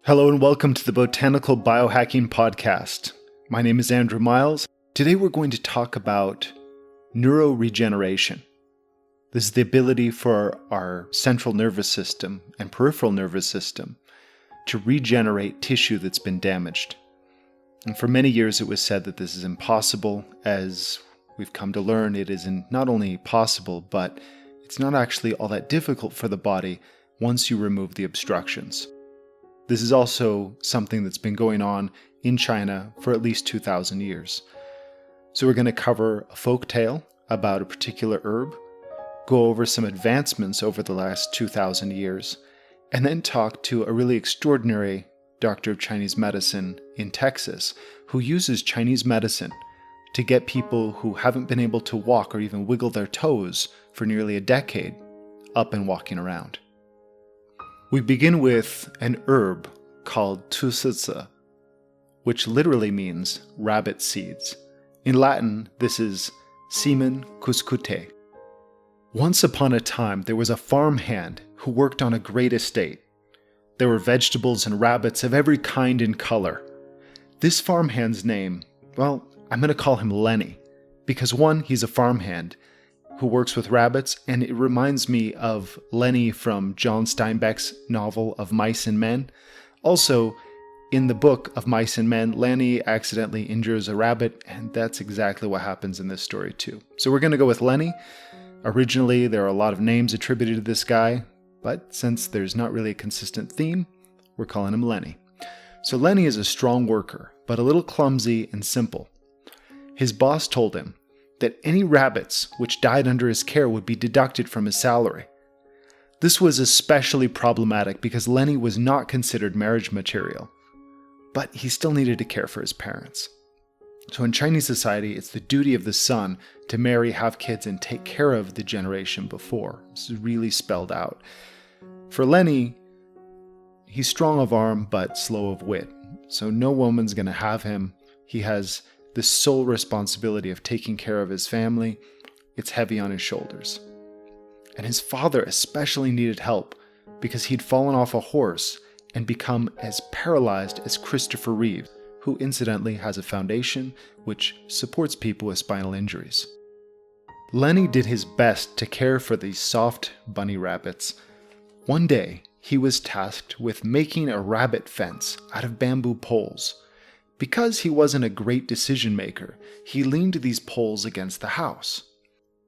Hello and welcome to the Botanical Biohacking Podcast. My name is Andrew Miles. Today we're going to talk about neuroregeneration. This is the ability for our central nervous system and peripheral nervous system to regenerate tissue that's been damaged. And for many years it was said that this is impossible. As we've come to learn, it is not only possible, but it's not actually all that difficult for the body once you remove the obstructions. This is also something that's been going on in China for at least 2,000 years. So we're going to cover a folk tale about a particular herb, go over some advancements over the last 2,000 years, and then talk to a really extraordinary doctor of Chinese medicine in Texas who uses Chinese medicine to get people who haven't been able to walk or even wiggle their toes for nearly a decade up and walking around. We begin with an herb called Tsatsa, which literally means rabbit seeds. In Latin, this is semen cuscute. Once upon a time, there was a farmhand who worked on a great estate. There were vegetables and rabbits of every kind and color. This farmhand's name, I'm going to call him Lenny, because one, he's a farmhand who works with rabbits, and it reminds me of Lenny from John Steinbeck's novel of Mice and Men. Also, in the book of Mice and Men, Lenny accidentally injures a rabbit, and that's exactly what happens in this story too. So we're going to go with Lenny. Originally, there are a lot of names attributed to this guy, but since there's not really a consistent theme, we're calling him Lenny. So Lenny is a strong worker, but a little clumsy and simple. His boss told him that any rabbits which died under his care would be deducted from his salary. This was especially problematic because Lenny was not considered marriage material, but he still needed to care for his parents. So in Chinese society, it's the duty of the son to marry, have kids, and take care of the generation before. This is really spelled out. For Lenny, he's strong of arm but slow of wit, so no woman's going to have him. He has the sole responsibility of taking care of his family. It's heavy on his shoulders. And his father especially needed help because he'd fallen off a horse and become as paralyzed as Christopher Reeve, who incidentally has a foundation which supports people with spinal injuries. Lenny did his best to care for these soft bunny rabbits. One day, he was tasked with making a rabbit fence out of bamboo poles. Because he wasn't a great decision maker, he leaned these poles against the house.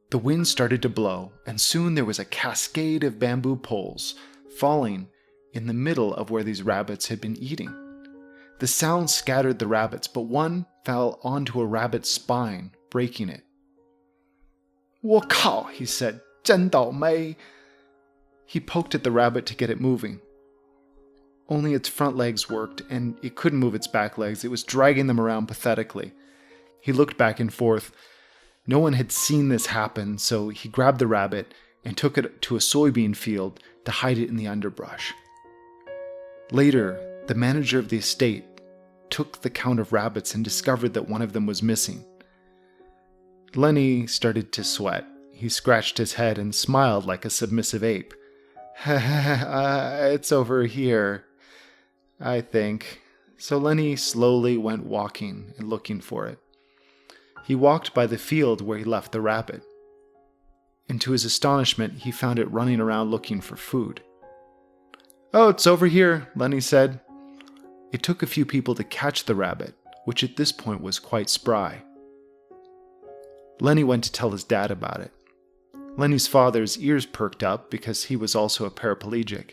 The wind started to blow, and soon there was a cascade of bamboo poles falling in the middle of where these rabbits had been eating. The sound scattered the rabbits, but one fell onto a rabbit's spine, breaking it. 我靠, he said, 真倒霉. He poked at the rabbit to get it moving. Only its front legs worked, and it couldn't move its back legs. It was dragging them around pathetically. He looked back and forth. No one had seen this happen, so he grabbed the rabbit and took it to a soybean field to hide it in the underbrush. Later, the manager of the estate took the count of rabbits and discovered that one of them was missing. Lenny started to sweat. He scratched his head and smiled like a submissive ape. It's over here, I think. So Lenny slowly went walking and looking for it. He walked by the field where he left the rabbit. And to his astonishment, he found it running around looking for food. Oh, it's over here, Lenny said. It took a few people to catch the rabbit, which at this point was quite spry. Lenny went to tell his dad about it. Lenny's father's ears perked up because he was also a paraplegic.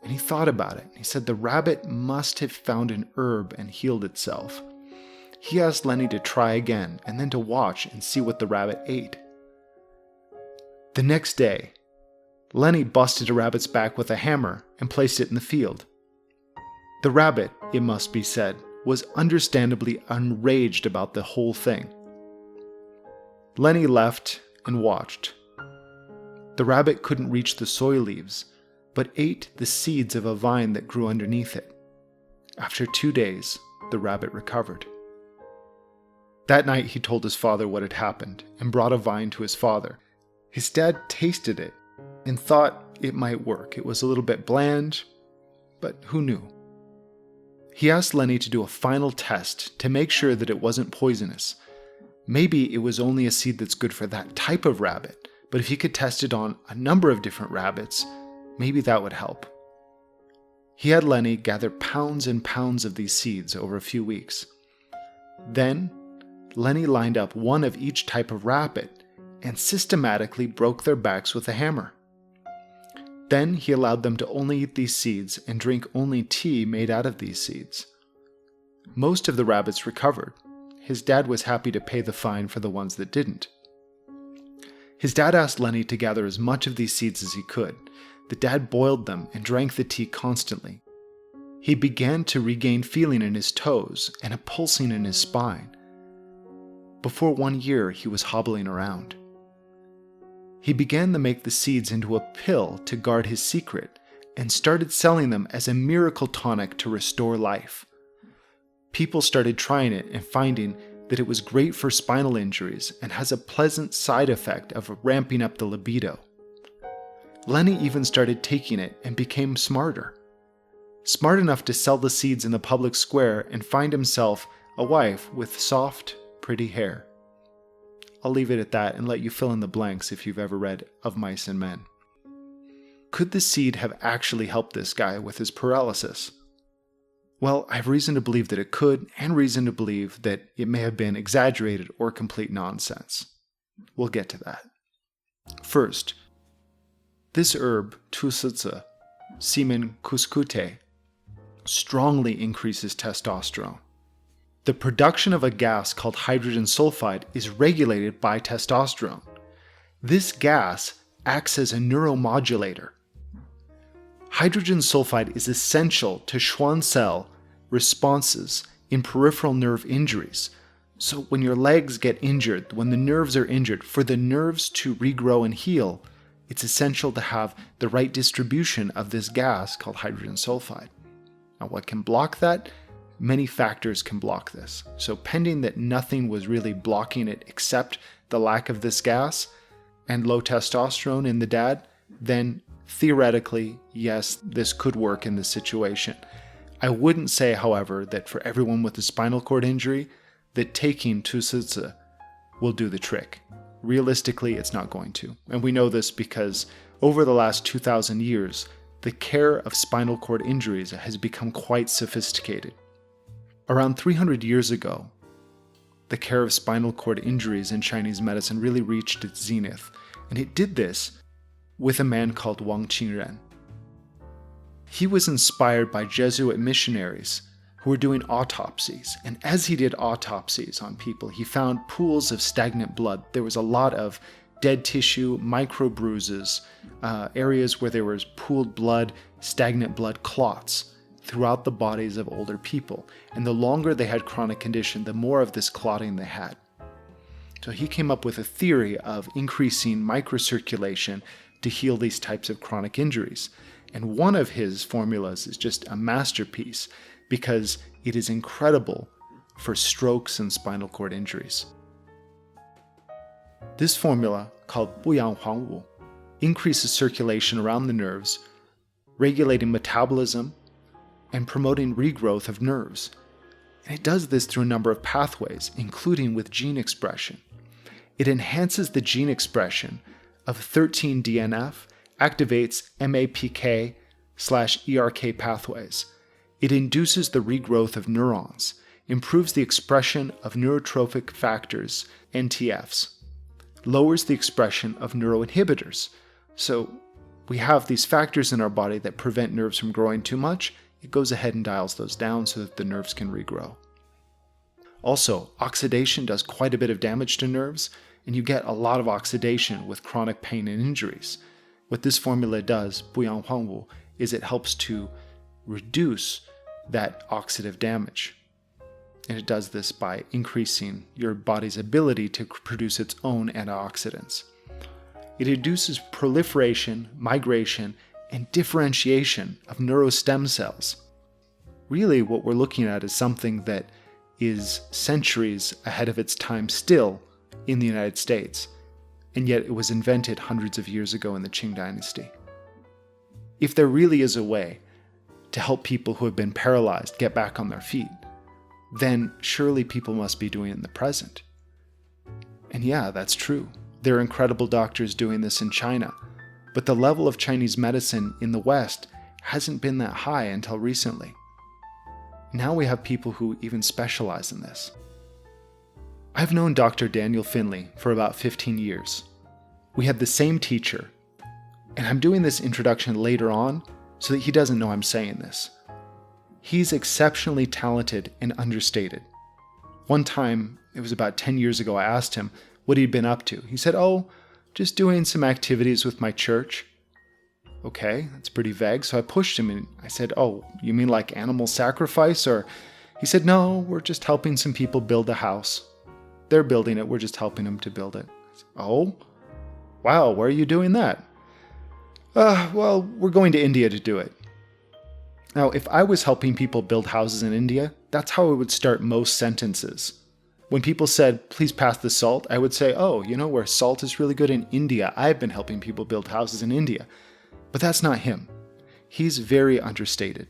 And he thought about it. He said the rabbit must have found an herb and healed itself. He asked Lenny to try again and then to watch and see what the rabbit ate. The next day, Lenny busted a rabbit's back with a hammer and placed it in the field. The rabbit, it must be said, was understandably enraged about the whole thing. Lenny left and watched. The rabbit couldn't reach the soy leaves, but ate the seeds of a vine that grew underneath it. After 2 days, the rabbit recovered. That night he told his father what had happened and brought a vine to his father. His dad tasted it and thought it might work. It was a little bit bland, but who knew? He asked Lenny to do a final test to make sure that it wasn't poisonous. Maybe it was only a seed that's good for that type of rabbit, but if he could test it on a number of different rabbits, maybe that would help. He had Lenny gather pounds and pounds of these seeds over a few weeks. Then, Lenny lined up one of each type of rabbit and systematically broke their backs with a hammer. Then he allowed them to only eat these seeds and drink only tea made out of these seeds. Most of the rabbits recovered. His dad was happy to pay the fine for the ones that didn't. His dad asked Lenny to gather as much of these seeds as he could. The dad boiled them and drank the tea constantly. He began to regain feeling in his toes and a pulsing in his spine. Before 1 year, he was hobbling around. He began to make the seeds into a pill to guard his secret and started selling them as a miracle tonic to restore life. People started trying it and finding that it was great for spinal injuries and has a pleasant side effect of ramping up the libido. Lenny even started taking it and became smarter. Smart enough to sell the seeds in the public square and find himself a wife with soft, pretty hair. I'll leave it at that and let you fill in the blanks if you've ever read Of Mice and Men. Could the seed have actually helped this guy with his paralysis? Well, I have reason to believe that it could, and reason to believe that it may have been exaggerated or complete nonsense. We'll get to that. First, this herb, Tsatsa, semen kuskute, strongly increases testosterone. The production of a gas called hydrogen sulfide is regulated by testosterone. This gas acts as a neuromodulator. Hydrogen sulfide is essential to Schwann cell responses in peripheral nerve injuries. So when your legs get injured, when the nerves are injured, for the nerves to regrow and heal, it's essential to have the right distribution of this gas called hydrogen sulfide. Now, what can block that? Many factors can block this. So pending that nothing was really blocking it except the lack of this gas and low testosterone in the dad, then theoretically, yes, this could work in this situation. I wouldn't say, however, that for everyone with a spinal cord injury, that taking Tsatsa will do the trick. Realistically, it's not going to. And we know this because over the last 2,000 years, the care of spinal cord injuries has become quite sophisticated. Around 300 years ago, the care of spinal cord injuries in Chinese medicine really reached its zenith, and it did this with a man called Wang Qingren. He was inspired by Jesuit missionaries who were doing autopsies, and as he did autopsies on people, he found pools of stagnant blood. There was a lot of dead tissue, micro bruises, areas where there was pooled blood, stagnant blood clots throughout the bodies of older people. And the longer they had chronic condition, the more of this clotting they had. So he came up with a theory of increasing microcirculation to heal these types of chronic injuries. And one of his formulas is just a masterpiece because it is incredible for strokes and spinal cord injuries. This formula, called 不养黄武, increases circulation around the nerves, regulating metabolism, and promoting regrowth of nerves. And it does this through a number of pathways, including with gene expression. It enhances the gene expression of 13-DNF, activates MAPK/ERK pathways. It induces the regrowth of neurons, improves the expression of neurotrophic factors, NTFs, lowers the expression of neuroinhibitors. So we have these factors in our body that prevent nerves from growing too much. It goes ahead and dials those down so that the nerves can regrow. Also, oxidation does quite a bit of damage to nerves, and you get a lot of oxidation with chronic pain and injuries. What this formula does, 不养黄武, is it helps to reduce that oxidative damage. And it does this by increasing your body's ability to produce its own antioxidants. It induces proliferation, migration, and differentiation of neurostem cells. Really, what we're looking at is something that is centuries ahead of its time still in the United States, and yet it was invented hundreds of years ago in the Qing dynasty. If there really is a way to help people who have been paralyzed get back on their feet, then surely people must be doing it in the present. And yeah, that's true. There are incredible doctors doing this in China, but the level of Chinese medicine in the West hasn't been that high until recently. Now we have people who even specialize in this. I've known Dr. Daniel Finley for about 15 years. We had the same teacher, and I'm doing this introduction later on so that he doesn't know I'm saying this. He's exceptionally talented and understated. One time, it was about 10 years ago, I asked him what he'd been up to. He said, "Oh, just doing some activities with my church." Okay, that's pretty vague, so I pushed him and I said, "Oh, you mean like animal sacrifice?" Or he said, "No, we're just helping some people build a house. They're building it, we're just helping them to build it." I said, "Oh, wow, where are you doing that?" Well, we're going to India to do it." Now, if I was helping people build houses in India, that's how I would start most sentences. When people said, "Please pass the salt," I would say, "Oh, you know where salt is really good? In India. I've been helping people build houses in India." But that's not him. He's very understated.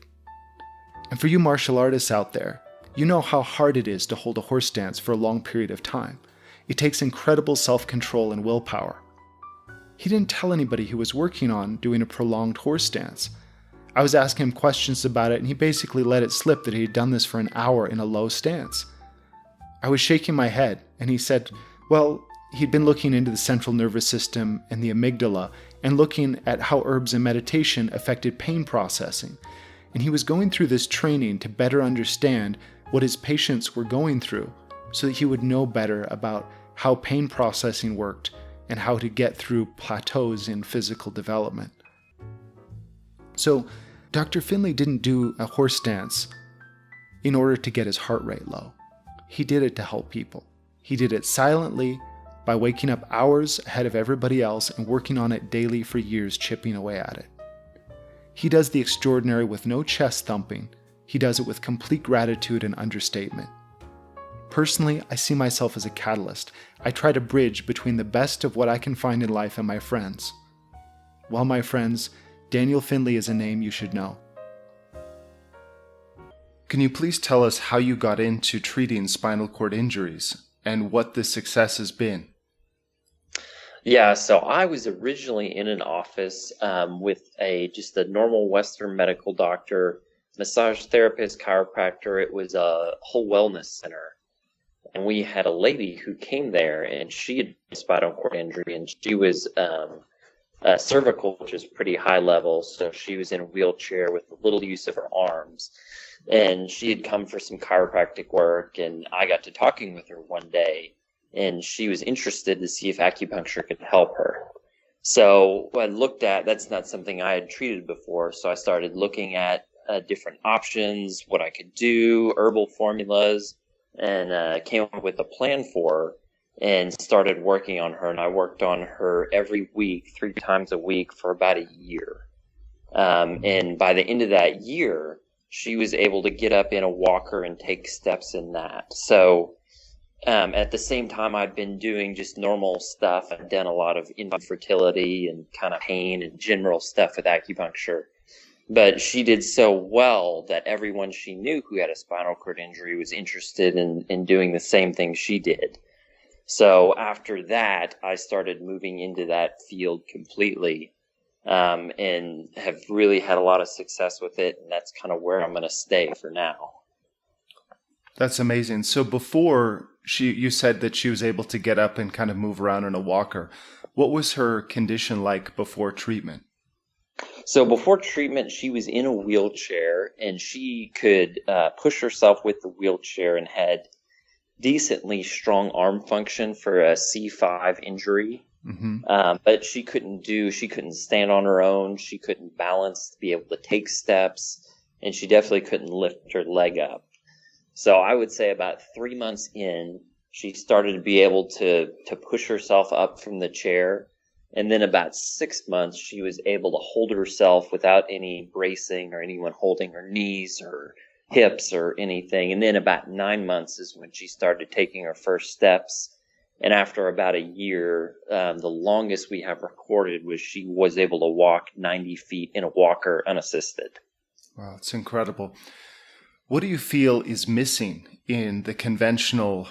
And for you martial artists out there, you know how hard it is to hold a horse stance for a long period of time. It takes incredible self-control and willpower. He didn't tell anybody he was working on doing a prolonged horse stance. I was asking him questions about it, and he basically let it slip that he had done this for an hour in a low stance. I was shaking my head, and he said, well, he'd been looking into the central nervous system and the amygdala, and looking at how herbs and meditation affected pain processing. And he was going through this training to better understand what his patients were going through, so that he would know better about how pain processing worked and how to get through plateaus in physical development. So, Dr. Finley didn't do a horse stance in order to get his heart rate low. He did it to help people. He did it silently by waking up hours ahead of everybody else and working on it daily for years, chipping away at it. He does the extraordinary with no chest thumping. He does it with complete gratitude and understatement. Personally, I see myself as a catalyst. I try to bridge between the best of what I can find in life and my friends. Well, my friends, Daniel Finley is a name you should know. Can you please tell us how you got into treating spinal cord injuries and what the success has been? Yeah, so I was originally in an office with just a normal Western medical doctor, massage therapist, chiropractor. It was a whole wellness center. And we had a lady who came there, and she had a spinal cord injury, and she was cervical, which is pretty high level. So she was in a wheelchair with little use of her arms. And she had come for some chiropractic work, and I got to talking with her one day, and she was interested to see if acupuncture could help her. So I looked at, that's not something I had treated before, so I started looking at different options, what I could do, herbal formulas, and came up with a plan for her and started working on her. And I worked on her every week, 3 times a week for about a year. And by the end of that year, she was able to get up in a walker and take steps in that. So at the same time, I've been doing just normal stuff. I've done a lot of infertility and kind of pain and general stuff with acupuncture. But she did so well that everyone she knew who had a spinal cord injury was interested in doing the same thing she did. So after that, I started moving into that field completely, and have really had a lot of success with it. And that's kind of where I'm going to stay for now. That's amazing. So before you said that she was able to get up and kind of move around in a walker. What was her condition like before treatment? So before treatment, she was in a wheelchair, and she could push herself with the wheelchair and had decently strong arm function for a C5 injury. Mm-hmm. But she couldn't stand on her own. She couldn't balance to be able to take steps, and she definitely couldn't lift her leg up. So I would say about 3 months in, she started to be able to push herself up from the chair. And then about 6 months, she was able to hold herself without any bracing or anyone holding her knees or hips or anything. And then about 9 months is when she started taking her first steps. And after about a year, the longest we have recorded was she was able to walk 90 feet in a walker unassisted. Wow, it's incredible. What do you feel is missing in the conventional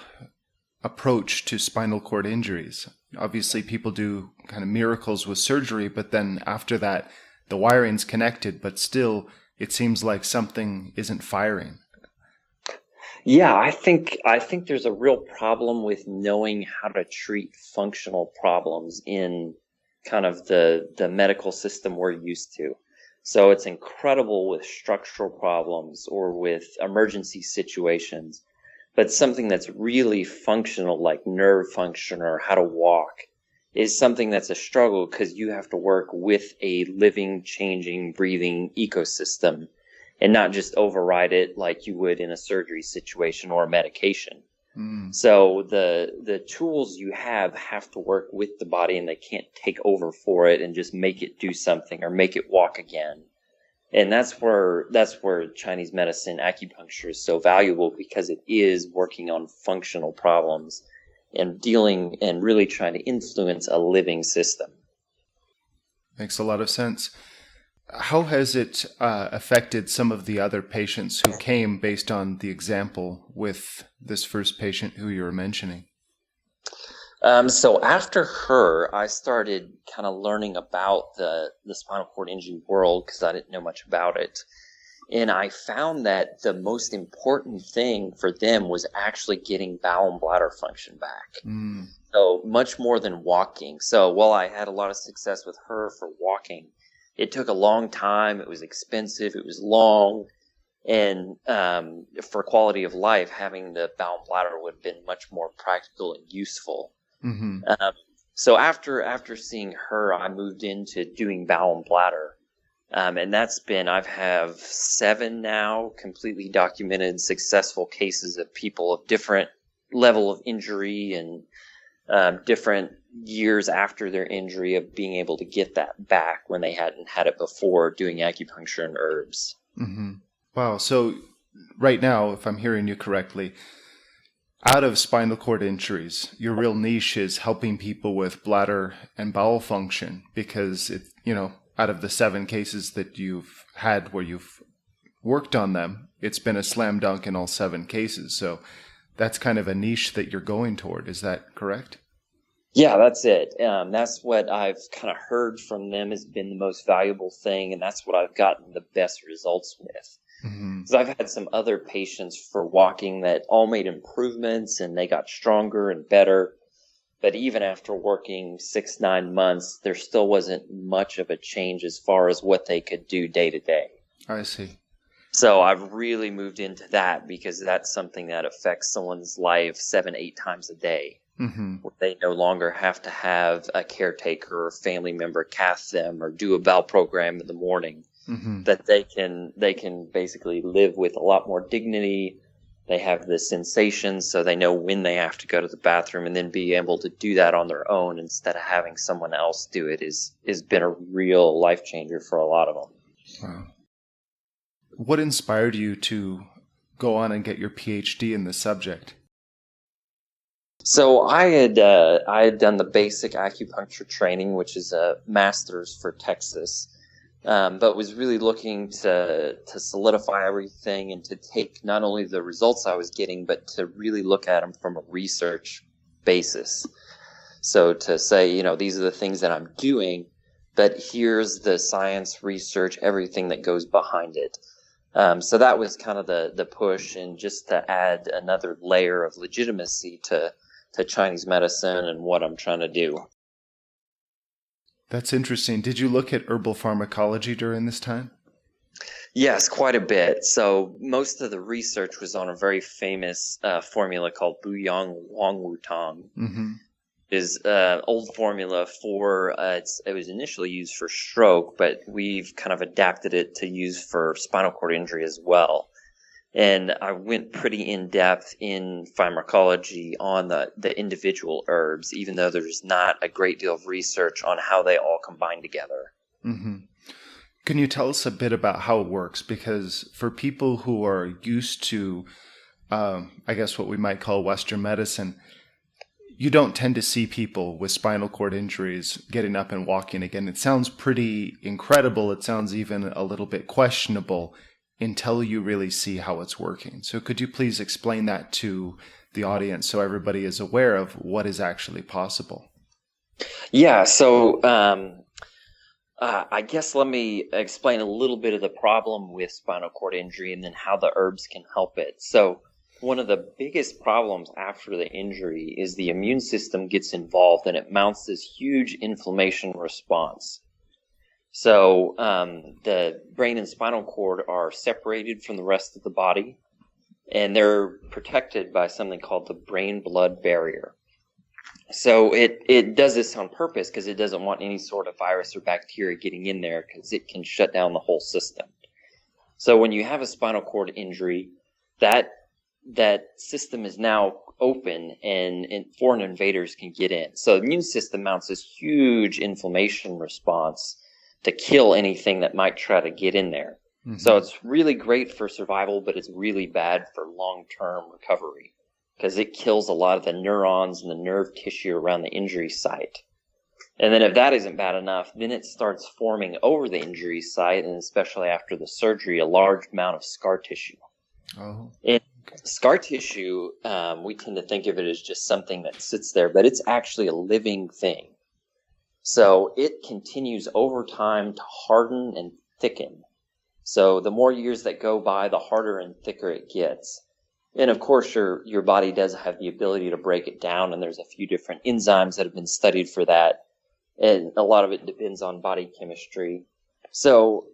approach to spinal cord injuries? Obviously, people do kind of miracles with surgery, but then after that, the wiring's connected, but still, it seems like something isn't firing. Yeah, I think there's a real problem with knowing how to treat functional problems in kind of the medical system we're used to. So it's incredible with structural problems or with emergency situations, but something that's really functional, like nerve function or how to walk, is something that's a struggle because you have to work with a living, changing, breathing ecosystem and not just override it like you would in a surgery situation or a medication. So the tools you have to work with the body, and they can't take over for it and just make it do something or make it walk again. And that's where Chinese medicine, acupuncture is so valuable, because it is working on functional problems and dealing and really trying to influence a living system. Makes a lot of sense. How has it affected some of the other patients who came based on the example with this first patient who you were mentioning? So after her, I started kind of learning about the spinal cord injury world because I didn't know much about it. And I found that the most important thing for them was actually getting bowel and bladder function back. So much more than walking. So while I had a lot of success with her for walking, it took a long time. It was expensive. It was long. And for quality of life, having the bowel and bladder would have been much more practical and useful. So after seeing her, I moved into doing bowel and bladder. And that's been, I have 7 now completely documented successful cases of people of different level of injury and different years after their injury of being able to get that back when they hadn't had it before, doing acupuncture and herbs. Wow. So right now, if I'm hearing you correctly, out of spinal cord injuries, your real niche is helping people with bladder and bowel function, because out of the 7 cases that you've had where you've worked on them, it's been a slam dunk in all 7 cases. So that's kind of a niche that you're going toward. Is that correct? Yeah, that's it. That's what I've kind of heard from them has been the most valuable thing, and that's what I've gotten the best results with. Because I've had some other patients for walking that all made improvements and they got stronger and better. But even after working 6-9 months, there still wasn't much of a change as far as what they could do day to day. I see. So I've really moved into that because that's something that affects someone's life 7-8 times a day. Where they no longer have to have a caretaker or family member cath them or do a bowel program in the morning. That they can basically live with a lot more dignity. They have the sensations, so they know when they have to go to the bathroom, and then be able to do that on their own instead of having someone else do it has been a real life changer for a lot of them. Wow. What inspired you to go on and get your PhD in this subject? So I had done the basic acupuncture training, which is a master's for Texas. But was really looking to solidify everything and to take not only the results I was getting, but to really look at them from a research basis. So to say, these are the things that I'm doing, but here's the science, research, everything that goes behind it. So that was kind of the push, and just to add another layer of legitimacy to Chinese medicine and what I'm trying to do. That's interesting. Did you look at herbal pharmacology during this time? Yes, quite a bit. So most of the research was on a very famous formula called Buyang Wang Wu Tang. Is old formula for it was initially used for stroke, but we've kind of adapted it to use for spinal cord injury as well. And I went pretty in depth in pharmacology on the individual herbs, even though there's not a great deal of research on how they all combine together. Can you tell us a bit about how it works? Because for people who are used to, I guess what we might call Western medicine, you don't tend to see people with spinal cord injuries getting up and walking again. It sounds pretty incredible. It sounds even a little bit questionable until you really see how it's working. So could you please explain that to the audience so everybody is aware of what is actually possible? Yeah, so I guess let me explain a little bit of the problem with spinal cord injury and then how the herbs can help it. So one of the biggest problems after the injury is the immune system gets involved and it mounts this huge inflammation response. So the brain and spinal cord are separated from the rest of the body, and they're protected by something called the brain-blood barrier. So it does this on purpose because it doesn't want any sort of virus or bacteria getting in there because it can shut down the whole system. So when you have a spinal cord injury, that system is now open and foreign invaders can get in. So the immune system mounts this huge inflammation response to kill anything that might try to get in there. Mm-hmm. So it's really great for survival, but it's really bad for long-term recovery because it kills a lot of the neurons and the nerve tissue around the injury site. And then if that isn't bad enough, then it starts forming over the injury site, and especially after the surgery, a large amount of scar tissue. Oh. And scar tissue, we tend to think of it as just something that sits there, but it's actually a living thing. So it continues over time to harden and thicken. So the more years that go by, the harder and thicker it gets. And of course, your body does have the ability to break it down, and there's a few different enzymes that have been studied for that. And a lot of it depends on body chemistry. So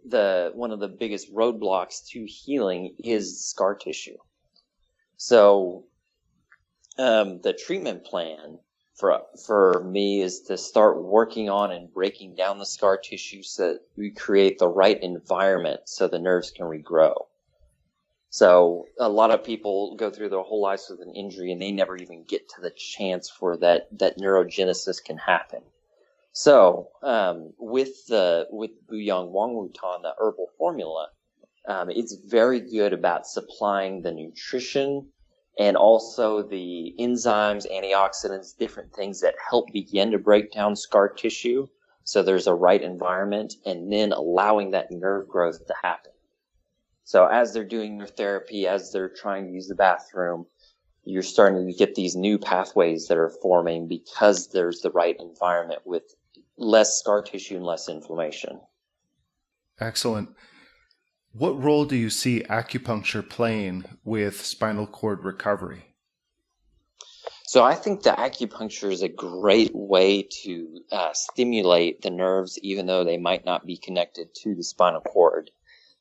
one of the biggest roadblocks to healing is scar tissue. So the treatment plan for me is to start working on and breaking down the scar tissue so that we create the right environment so the nerves can regrow. So a lot of people go through their whole lives with an injury and they never even get to the chance for that neurogenesis can happen. So with Buyang Wangwutan, the herbal formula, it's very good about supplying the nutrition and also the enzymes, antioxidants, different things that help begin to break down scar tissue. So there's a right environment, and then allowing that nerve growth to happen. So as they're doing their therapy, as they're trying to use the bathroom, you're starting to get these new pathways that are forming because there's the right environment with less scar tissue and less inflammation. Excellent. What role do you see acupuncture playing with spinal cord recovery? So I think the acupuncture is a great way to stimulate the nerves, even though they might not be connected to the spinal cord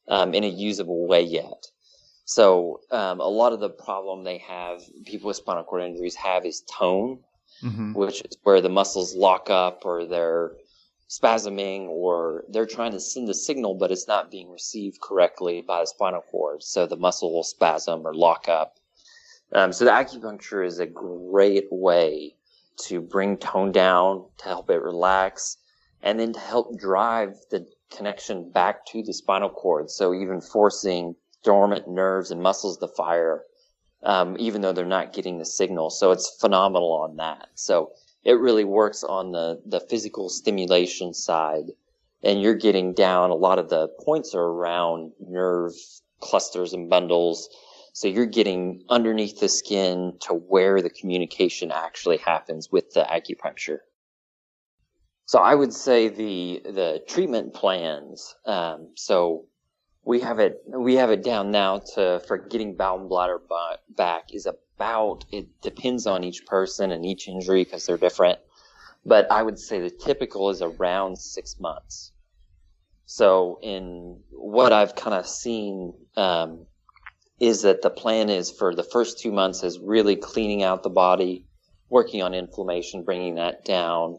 in a usable way yet. So a lot of the problem people with spinal cord injuries have is tone, mm-hmm. which is where the muscles lock up or they're spasming or they're trying to send a signal, but it's not being received correctly by the spinal cord. So the muscle will spasm or lock up. So the acupuncture is a great way to bring tone down, to help it relax, and then to help drive the connection back to the spinal cord. So even forcing dormant nerves and muscles to fire, even though they're not getting the signal. So it's phenomenal on that. So it really works on the physical stimulation side, and you're getting down. A lot of the points are around nerve clusters and bundles. So you're getting underneath the skin to where the communication actually happens with the acupuncture. So I would say the treatment plans. So we have it down now for getting bowel and bladder back is about, it depends on each person and each injury because they're different. But I would say the typical is around 6 months. So in what I've kind of seen, is that the plan is for the first 2 months is really cleaning out the body, working on inflammation, bringing that down.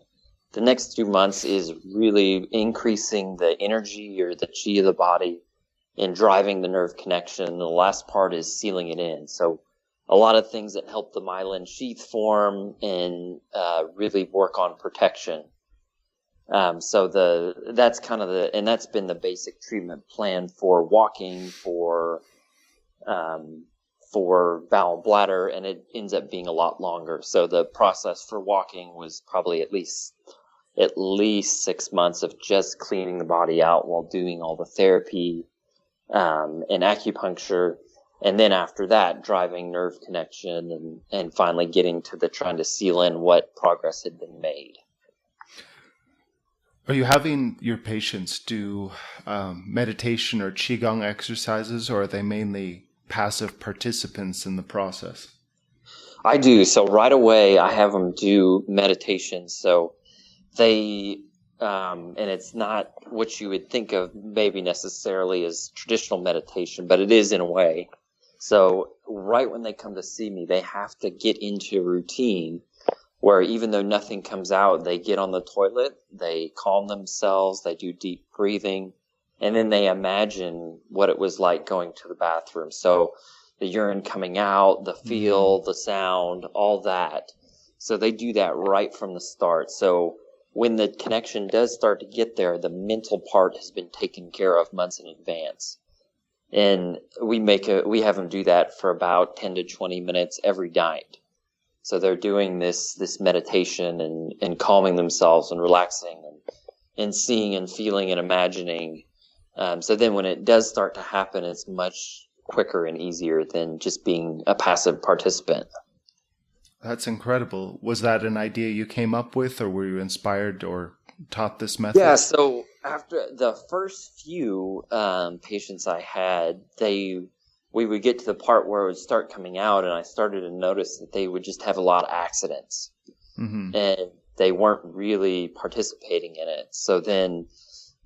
The next 2 months is really increasing the energy or the chi of the body and driving the nerve connection. And the last part is sealing it in. So a lot of things that help the myelin sheath form and really work on protection. So that's kind of and that's been the basic treatment plan for walking, for bowel and bladder, and it ends up being a lot longer. So the process for walking was probably at least 6 months of just cleaning the body out while doing all the therapy, and acupuncture. And then after that, driving nerve connection and finally getting to the trying to seal in what progress had been made. Are you having your patients do meditation or qigong exercises, or are they mainly passive participants in the process? I do. So right away, I have them do meditation. So they, and it's not what you would think of maybe necessarily as traditional meditation, but it is in a way. So right when they come to see me, they have to get into a routine where even though nothing comes out, they get on the toilet, they calm themselves, they do deep breathing, and then they imagine what it was like going to the bathroom. So the urine coming out, the feel, the sound, all that. So they do that right from the start. So when the connection does start to get there, the mental part has been taken care of months in advance. And we have them do that for about 10 to 20 minutes every night. So they're doing this meditation and calming themselves and relaxing and seeing and feeling and imagining. So then when it does start to happen, it's much quicker and easier than just being a passive participant. That's incredible. Was that an idea you came up with, or were you inspired or taught this method? Yeah, so after the first few patients I had, we would get to the part where it would start coming out, and I started to notice that they would just have a lot of accidents, and they weren't really participating in it. So then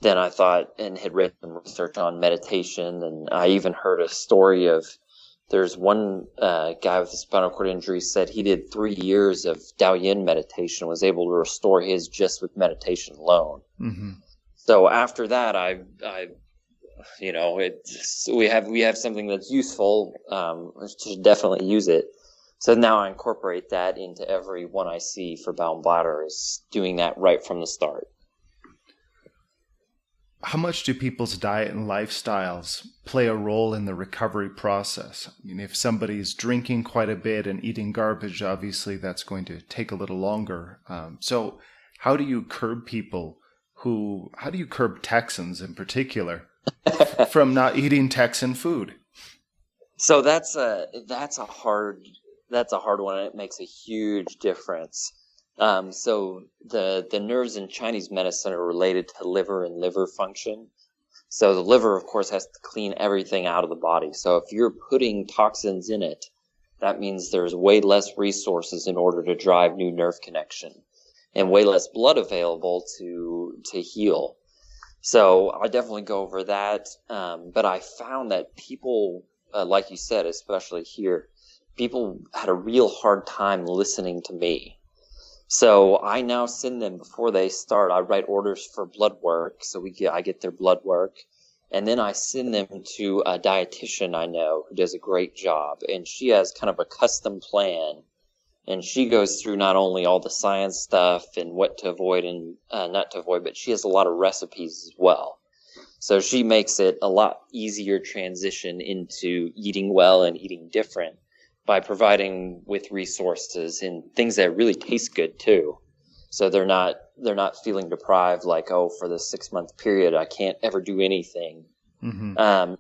I thought and had read some research on meditation, and I even heard a story of there's one guy with a spinal cord injury said he did 3 years of Daoyin meditation, was able to restore his just with meditation alone. So after that, we have something that's useful. We should definitely use it. So now I incorporate that into every one I see for bowel and bladder, is doing that right from the start. How much do people's diet and lifestyles play a role in the recovery process? I mean, if somebody's drinking quite a bit and eating garbage, obviously that's going to take a little longer. So how do you curb Texans in particular from not eating Texan food? So that's a hard one. It makes a huge difference. So the nerves in Chinese medicine are related to liver and liver function. So the liver, of course, has to clean everything out of the body. So if you're putting toxins in it, that means there's way less resources in order to drive new nerve connection and way less blood available to heal. So I definitely go over that. But I found that people, like you said, especially here, people had a real hard time listening to me. So I now send them before they start. I write orders for blood work, so I get their blood work, and then I send them to a dietitian I know who does a great job, and she has kind of a custom plan, and she goes through not only all the science stuff and what to avoid and not to avoid, but she has a lot of recipes as well. So she makes it a lot easier transition into eating well and eating different, by providing with resources and things that really taste good too. So they're not feeling deprived, like, oh, for the 6-month period, I can't ever do anything. Now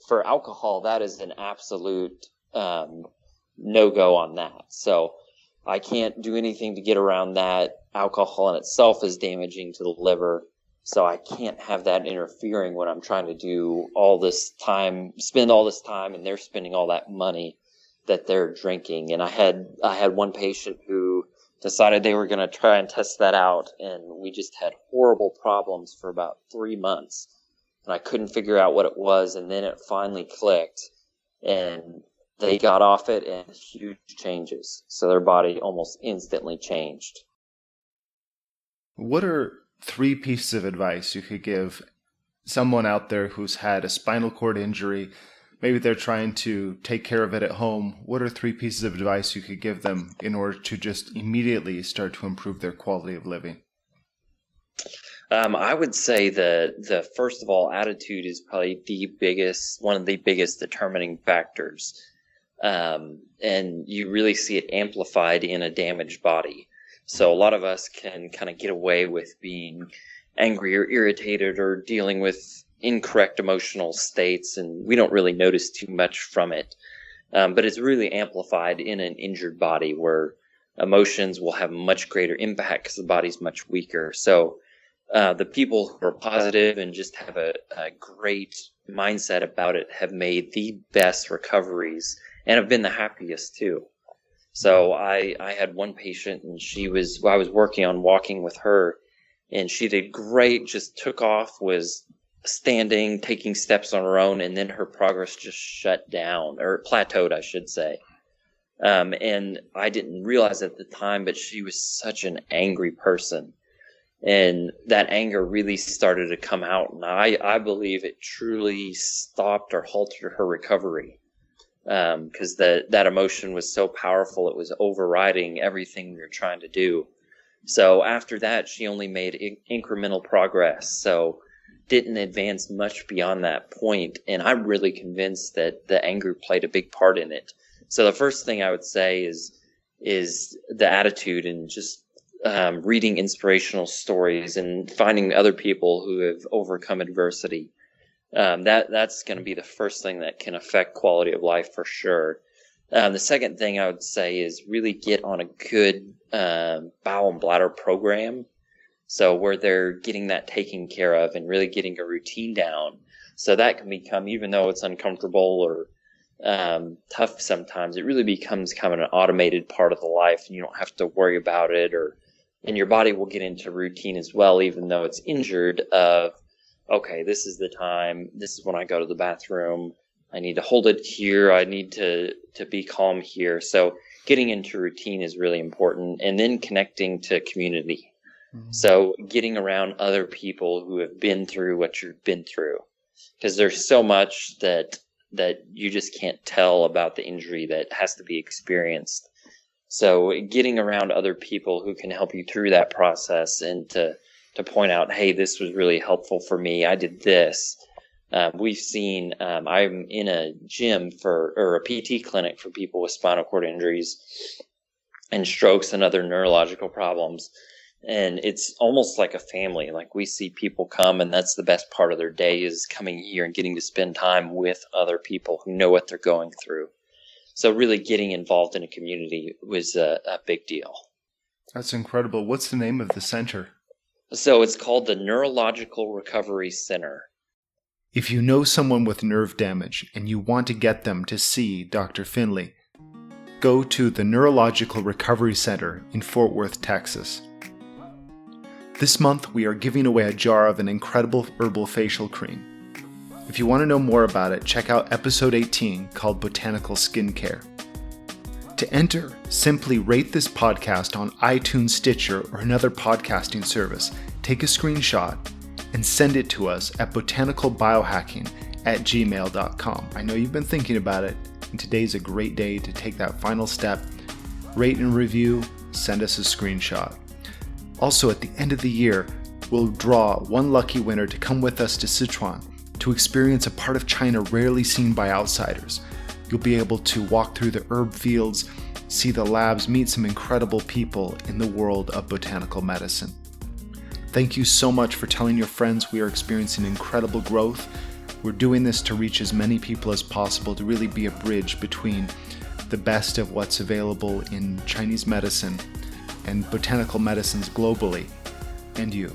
for alcohol, that is an absolute no-go on that. So I can't do anything to get around that. Alcohol in itself is damaging to the liver. So I can't have that interfering when I'm trying to spend all this time, and they're spending all that money that they're drinking. And I had one patient who decided they were going to try and test that out, and we just had horrible problems for about 3 months. And I couldn't figure out what it was, and then it finally clicked, and they got off it, and huge changes. So their body almost instantly changed. What are 3 pieces of advice you could give someone out there who's had a spinal cord injury? Maybe they're trying to take care of it at home. What are 3 pieces of advice you could give them in order to just immediately start to improve their quality of living? I would say the first of all, attitude is probably one of the biggest determining factors. And you really see it amplified in a damaged body. So a lot of us can kind of get away with being angry or irritated or dealing with incorrect emotional states, and we don't really notice too much from it. But it's really amplified in an injured body where emotions will have much greater impact because the body's much weaker. So the people who are positive and just have a great mindset about it have made the best recoveries and have been the happiest too. So I had one patient, and I was working on walking with her, and she did great, just took off, was standing, taking steps on her own, and then her progress just shut down, or plateaued, I should say. And I didn't realize at the time, but she was such an angry person. And that anger really started to come out. And I believe it truly stopped or halted her recovery. Because that emotion was so powerful, it was overriding everything we were trying to do. So after that, she only made incremental progress. So didn't advance much beyond that point. And I'm really convinced that the anger played a big part in it. So the first thing I would say is the attitude, and just reading inspirational stories and finding other people who have overcome adversity. That's going to be the first thing that can affect quality of life for sure. The second thing I would say is really get on a good bowel and bladder program. So where they're getting that taken care of and really getting a routine down. So that can become, even though it's uncomfortable or tough sometimes, it really becomes kind of an automated part of the life, and you don't have to worry about it, and your body will get into routine as well, even though it's injured, of, okay, this is the time, this is when I go to the bathroom, I need to hold it here, I need to be calm here. So getting into routine is really important, and then connecting to community. Mm-hmm. So getting around other people who have been through what you've been through, because there's so much that you just can't tell about the injury that has to be experienced. So getting around other people who can help you through that process, and to point out, hey, this was really helpful for me, I did this. We've seen, I'm in a gym or a PT clinic for people with spinal cord injuries and strokes and other neurological problems. And it's almost like a family. Like, we see people come, and that's the best part of their day, is coming here and getting to spend time with other people who know what they're going through. So really getting involved in a community was a big deal. That's incredible. What's the name of the center? So it's called the Neurological Recovery Center. If you know someone with nerve damage and you want to get them to see Dr. Finley, go to the Neurological Recovery Center in Fort Worth, Texas. This month, we are giving away a jar of an incredible herbal facial cream. If you want to know more about it, check out episode 18 called Botanical Skincare. To enter, simply rate this podcast on iTunes, Stitcher, or another podcasting service, take a screenshot, and send it to us at botanicalbiohacking@gmail.com. I know you've been thinking about it, and today's a great day to take that final step. Rate and review, send us a screenshot. Also, at the end of the year, we'll draw one lucky winner to come with us to Sichuan to experience a part of China rarely seen by outsiders. You'll be able to walk through the herb fields, see the labs, meet some incredible people in the world of botanical medicine. Thank you so much for telling your friends we are experiencing incredible growth. We're doing this to reach as many people as possible, to really be a bridge between the best of what's available in Chinese medicine and botanical medicines globally, and you.